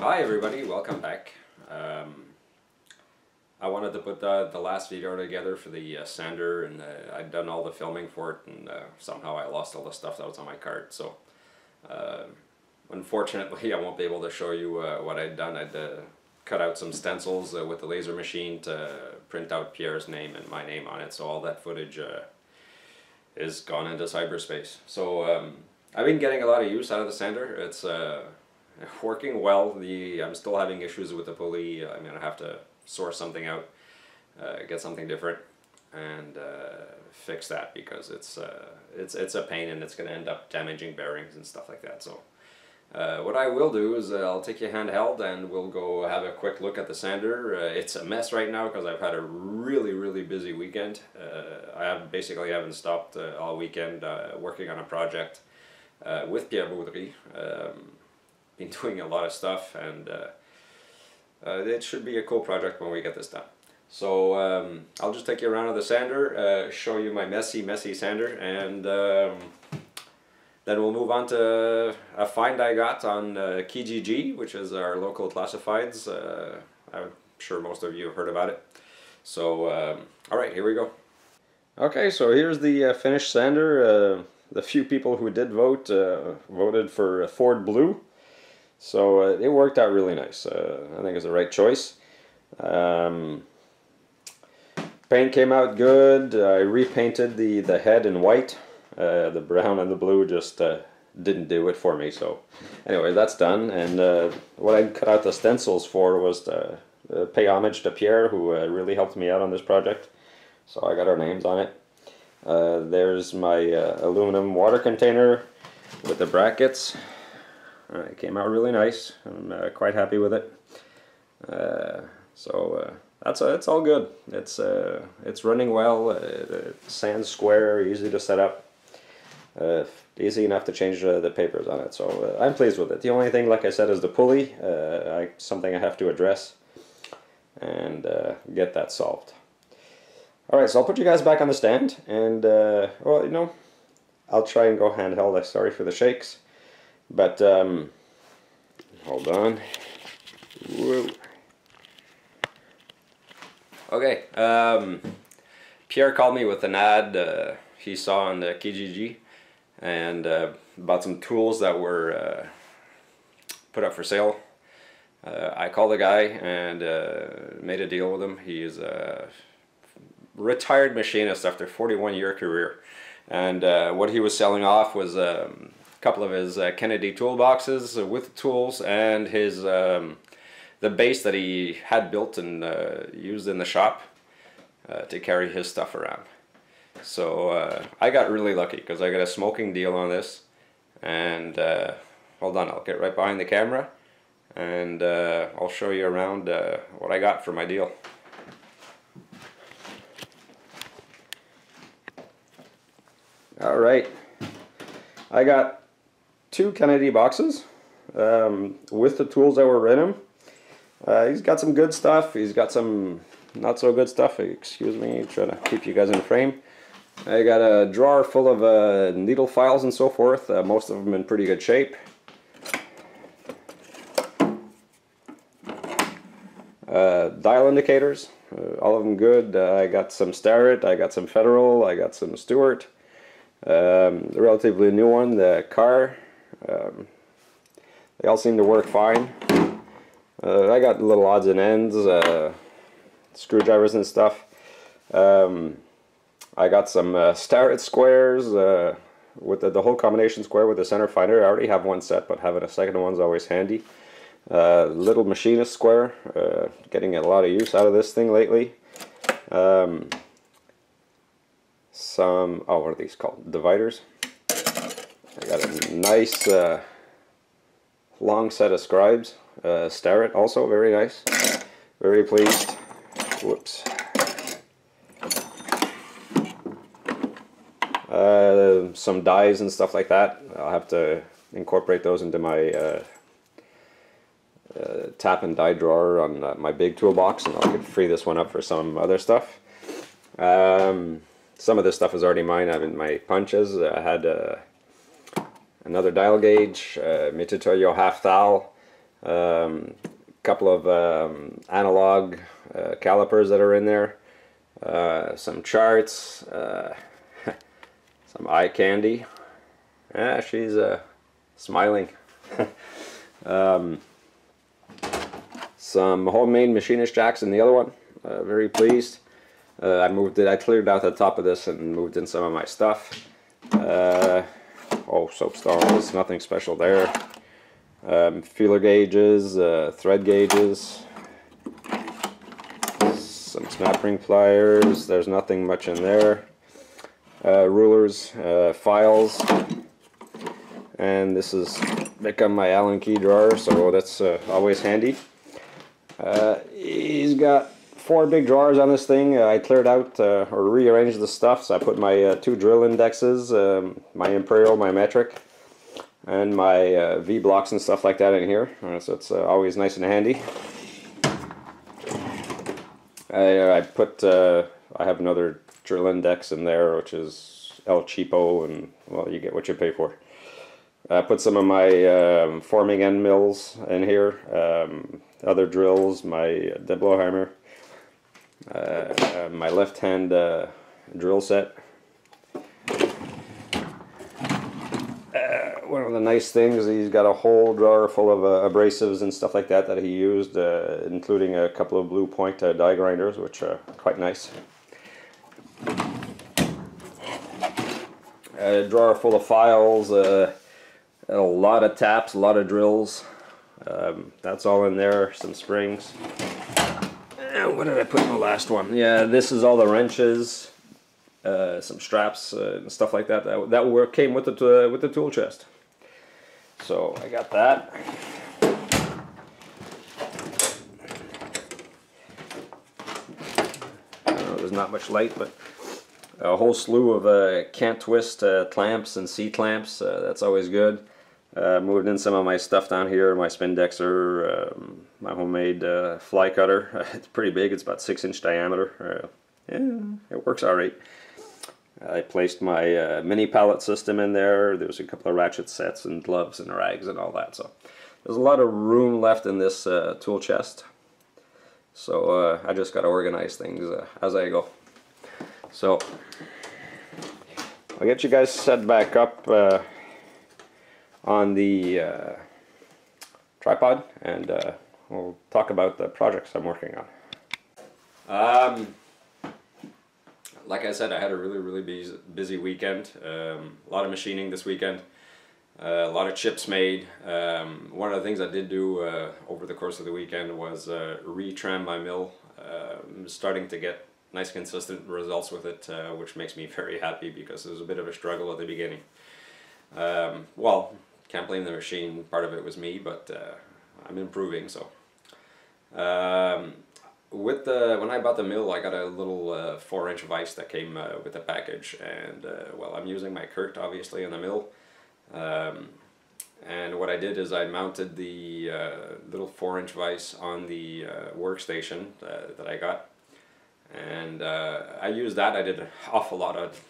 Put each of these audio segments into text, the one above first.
Hi everybody, welcome back. I wanted to put the last video together for the sander, and I'd done all the filming for it, and somehow I lost all the stuff that was on my card. So unfortunately I won't be able to show you what I'd done. I'd cut out some stencils with the laser machine to print out Pierre's name and my name on it, so all that footage is gone into cyberspace. So I've been getting a lot of use out of the sander. It's working well. I'm still having issues with the pulley. I'm gonna have to source something out, get something different, and fix that, because it's a pain and it's gonna end up damaging bearings and stuff like that. So what I will do is I'll take you handheld and we'll go have a quick look at the sander. It's a mess right now because I've had a really busy weekend. I basically haven't stopped all weekend working on a project with Pierre. Been doing a lot of stuff, and it should be a cool project when we get this done. So I'll just take you around to the sander, show you my messy sander, and then we'll move on to a find I got on Kijiji, which is our local classifieds. I'm sure most of you have heard about it. So alright, here we go. Okay, so here's the finished sander. The few people who did vote voted for Ford Blue. So it worked out really nice. I think it's the right choice. Paint came out good. I repainted the head in white. The brown and the blue just didn't do it for me. So anyway, that's done. And what I cut out the stencils for was to pay homage to Pierre, who really helped me out on this project. So I got our names on it. There's my aluminum water container with the brackets. It came out really nice. I'm quite happy with it. So it's all good. It's running well. Sand's square, easy to set up, easy enough to change the papers on it. So I'm pleased with it. The only thing, like I said, is the pulley. Something I have to address and get that solved. All right, so I'll put you guys back on the stand, and well, you know, I'll try and go handheld. I'm sorry for the shakes. But, hold on. Whoa. Okay, Pierre called me with an ad he saw on the Kijiji, and about some tools that were put up for sale. I called the guy and made a deal with him. He's a retired machinist after a 41-year career, and what he was selling off was couple of his Kennedy toolboxes with tools, and his the base that he had built and used in the shop to carry his stuff around. So I got really lucky because I got a smoking deal on this, and hold on, I'll get right behind the camera and I'll show you around what I got for my deal. Alright, I got 2 Kennedy boxes with the tools that were in them. He's got some good stuff. He's got some not so good stuff. Excuse me, trying to keep you guys in frame. I got a drawer full of needle files and so forth. Most of them in pretty good shape. Dial indicators, all of them good. I got some Starrett, I got some Federal, I got some Stewart. The relatively new one, the Car. They all seem to work fine. I got little odds and ends, screwdrivers and stuff. I got some Starrett squares with the whole combination square with the center finder. I already have one set, but having a second one's always handy. Little machinist square, getting a lot of use out of this thing lately. Some, oh, what are these called? Dividers. I got a nice long set of scribes. Starrett also, very nice. Very pleased. Whoops. Some dies and stuff like that. I'll have to incorporate those into my tap and die drawer on my big toolbox, and I could free this one up for some other stuff. Some of this stuff is already mine. I have in my punches. I had another dial gauge, Mitutoyo half thou, Couple of analog calipers that are in there, some charts, some eye candy. Yeah, she's smiling. Some homemade machinist jacks in the other one. Very pleased. I cleared out the top of this and moved in some of my stuff. Oh, soap stones, nothing special there. Feeler gauges, thread gauges, some snap ring pliers. There's nothing much in there. Rulers, files, and this has become my Allen key drawer, so that's always handy. He's got 4 big drawers on this thing. I cleared out or rearranged the stuff, so I put my 2 drill indexes, my imperial, my metric, and my V blocks and stuff like that in here. So it's always nice and handy. I have another drill index in there, which is El Cheapo, and well, you get what you pay for. I put some of my forming end mills in here, other drills, my Deblowhammer, my left hand drill set. One of the nice things, he's got a whole drawer full of abrasives and stuff like that he used, including a couple of blue point die grinders, which are quite nice. A drawer full of files, a lot of taps, a lot of drills. That's all in there. Some springs. What did I put in the last one? Yeah, this is all the wrenches, some straps and stuff like that. That came with the tool chest. So I got that. I don't know, there's not much light, but a whole slew of can't twist clamps and C-clamps. That's always good. Moved in some of my stuff down here, my Spindexer, my homemade fly cutter. It's pretty big, it's about 6-inch diameter. Yeah, it works alright. I placed my mini pallet system in there. There's a couple of ratchet sets and gloves and rags and all that. So there's a lot of room left in this tool chest. So I just got to organize things as I go. So I'll get you guys set back up on the tripod, and we'll talk about the projects I'm working on. Like I said, I had a really busy weekend. A lot of machining this weekend. A lot of chips made. One of the things I did do over the course of the weekend was retram my mill. I'm starting to get nice consistent results with it, which makes me very happy because it was a bit of a struggle at the beginning. Well, can't blame the machine. Part of it was me, but I'm improving. So when I bought the mill, I got a little 4-inch vise that came with the package, and well, I'm using my Kurt obviously in the mill. And what I did is I mounted the little 4-inch vise on the workstation that I got, and I used that. I did an awful lot of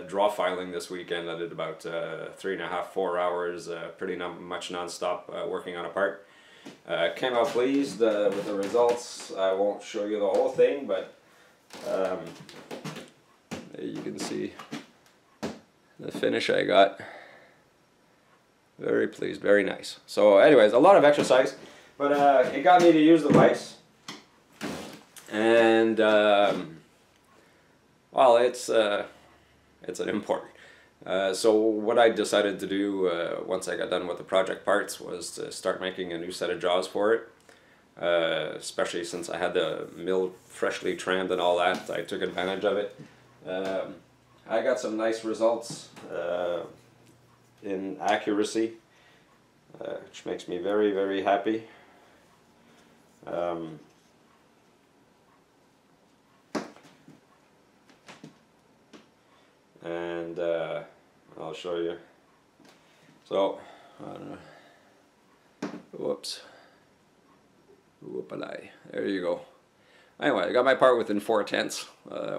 draw filing this weekend. I did about 3.5–4 hours, pretty much non-stop working on a part. Came out pleased with the results. I won't show you the whole thing, but you can see the finish I got. Very pleased, very nice. So anyways, a lot of exercise, but it got me to use the vise. And well, it's an import. So what I decided to do once I got done with the project parts was to start making a new set of jaws for it. Especially since I had the mill freshly trammed and all that, I took advantage of it. I got some nice results in accuracy, which makes me very happy. And I'll show you. So, I don't know. Whoops. Whoop-a-lie. There you go. Anyway, I got my part within 4/10,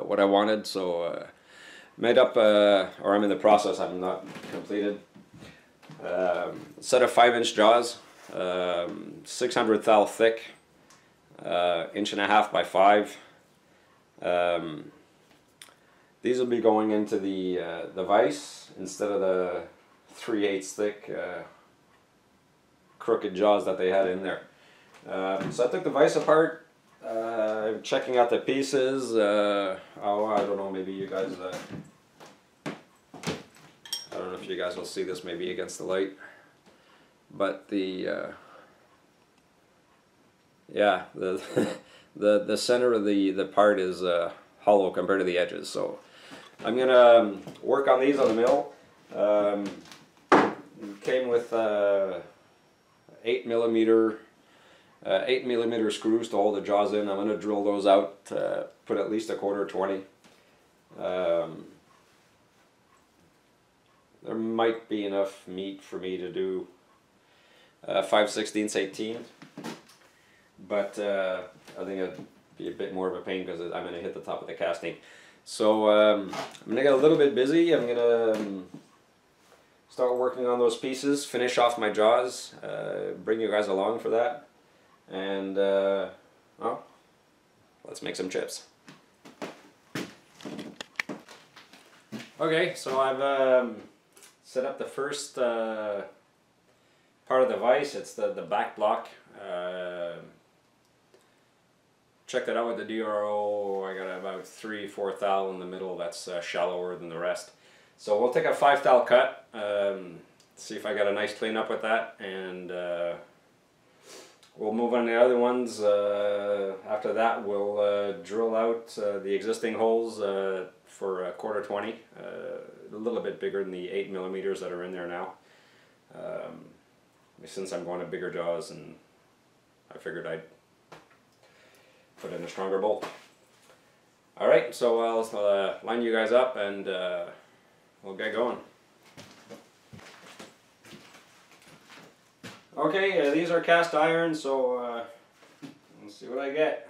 what I wanted, so made up, or I'm in the process, I'm not completed. Set of 5-inch jaws. 600 thou thick, 1.5 by 5. These will be going into the vise instead of the 3/8 thick crooked jaws that they had in there. So I took the vise apart, checking out the pieces. I don't know, maybe you guys, I don't know if you guys will see this maybe against the light, but yeah, the center of the part is hollow compared to the edges. So I'm gonna work on these on the mill. Came with 8mm screws to hold the jaws in. I'm gonna drill those out, put at least a 1/4 20. There might be enough meat for me to do 5/16 18, but I think it'd be a bit more of a pain because I'm going to hit the top of the casting. So I'm going to get a little bit busy. I'm going to start working on those pieces, finish off my jaws, bring you guys along for that, and well, let's make some chips. Okay, so I've set up the first part of the vise. It's the back block. Checked it out with the DRO. I got about 3-4 thou in the middle. That's shallower than the rest. So we'll take a 5 thou cut, see if I got a nice clean up with that, and we'll move on to the other ones. After that, we'll drill out the existing holes for a 1/4 20, a little bit bigger than the 8mm that are in there now. Since I'm going to bigger jaws, and I figured I'd put in a stronger bolt. Alright, so I'll line you guys up and we'll get going. Okay, these are cast iron, so let's see what I get.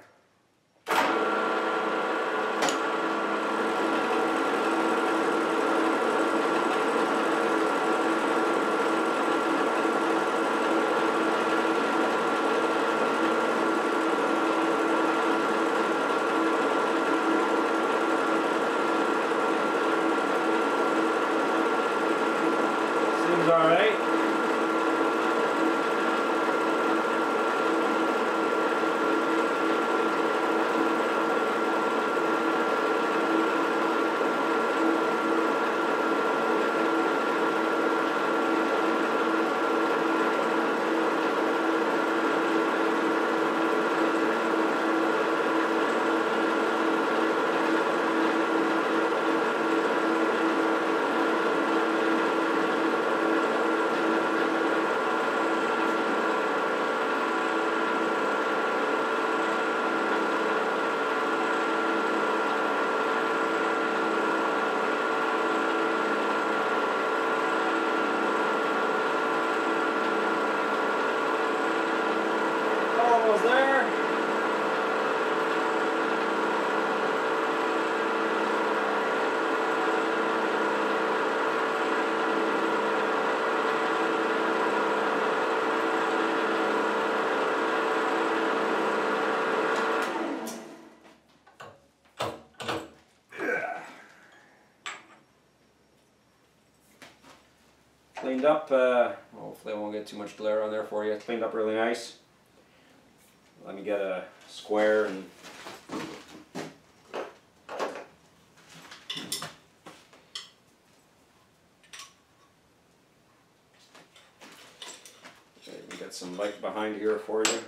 Alright. Almost there. Cleaned up, hopefully I won't get too much glare on there for you. Cleaned up really nice. Let me get a square and okay, we got some light behind here for you.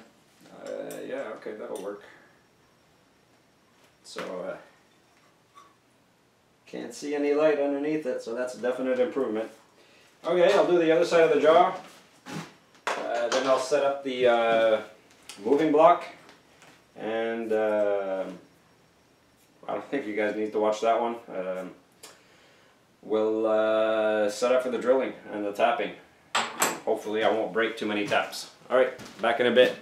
Yeah, okay, that'll work. So can't see any light underneath it, so that's a definite improvement. Okay, I'll do the other side of the jaw. Then I'll set up the moving block, and I don't think you guys need to watch that one. We'll set up for the drilling and the tapping. Hopefully I won't break too many taps. Alright, back in a bit.